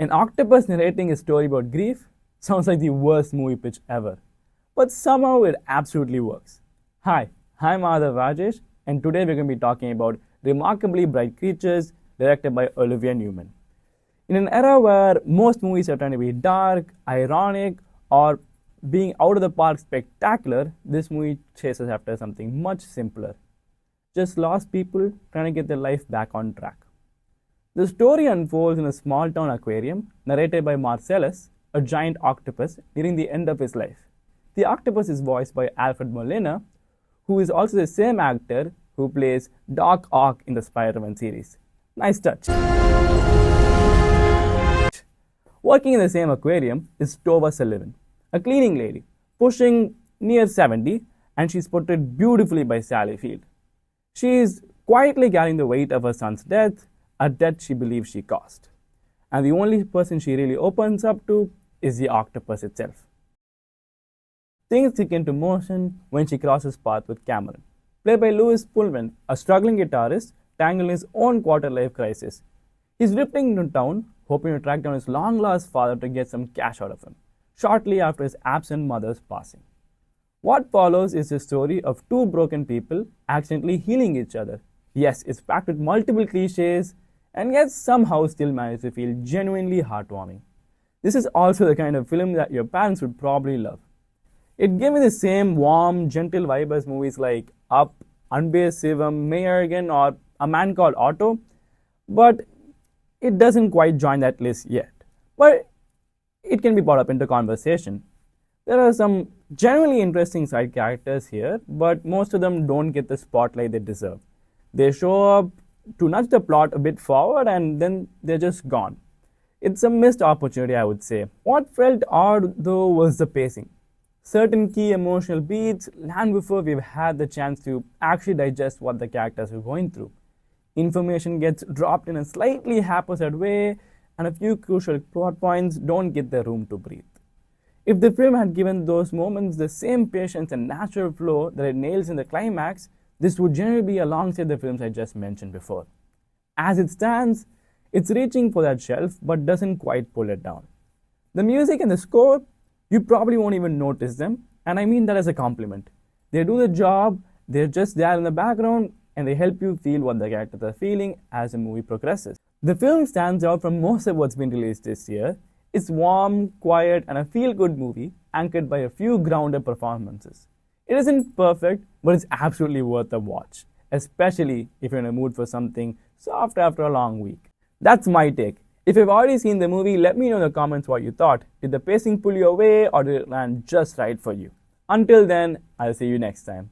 An octopus narrating a story about grief sounds like the worst movie pitch ever, but somehow it absolutely works. Hi, I'm Aadhav, and today we're going to be talking about Remarkably Bright Creatures, directed by Olivia Newman. In an era where most movies are trying to be dark, ironic, or being out of the park spectacular, this movie chases after something much simpler. Just lost people trying to get their life back on track. The story unfolds in a small town aquarium narrated by Marcellus, a giant octopus nearing the end of his life. The octopus is voiced by Alfred Molina, who is also the same actor who plays Doc Ock in the Spider-Man series. Nice touch. Working in the same aquarium is Tova Sullivan, a cleaning lady, pushing near 70, and she's portrayed beautifully by Sally Field. She is quietly carrying the weight of her son's death, a death she believes she caused. And the only person she really opens up to is the octopus itself. Things kick into motion when she crosses paths with Cameron, played by Lewis Pullman, a struggling guitarist tangled in his own quarter-life crisis. He's drifting into town, hoping to track down his long-lost father to get some cash out of him, shortly after his absent mother's passing. What follows is the story of two broken people accidentally healing each other. Yes, it's packed with multiple cliches, and yet somehow still managed to feel genuinely heartwarming. This is also the kind of film that your parents would probably love. It gave me the same warm, gentle vibe as movies like Up, Unbased Sivam, Mayergan, or A Man Called Otto, but it doesn't quite join that list yet. But it can be brought up into conversation. There are some genuinely interesting side characters here, but most of them don't get the spotlight they deserve. They show up to nudge the plot a bit forward and then they're just gone. It's a missed opportunity, I would say. What felt odd though was the pacing. Certain key emotional beats land before we've had the chance to actually digest what the characters are going through. Information gets dropped in a slightly haphazard way, and a few crucial plot points don't get the room to breathe. If the film had given those moments the same patience and natural flow that it nails in the climax, this would generally be alongside the films I just mentioned before. As it stands, it's reaching for that shelf but doesn't quite pull it down. The music and the score, you probably won't even notice them, and I mean that as a compliment. They do the job, they're just there in the background, and they help you feel what the characters are feeling as the movie progresses. The film stands out from most of what's been released this year. It's warm, quiet, and a feel-good movie anchored by a few grounded performances. It isn't perfect, but it's absolutely worth a watch, especially if you're in a mood for something soft after a long week. That's my take. If you've already seen the movie, let me know in the comments what you thought. Did the pacing pull you away, or did it land just right for you? Until then, I'll see you next time.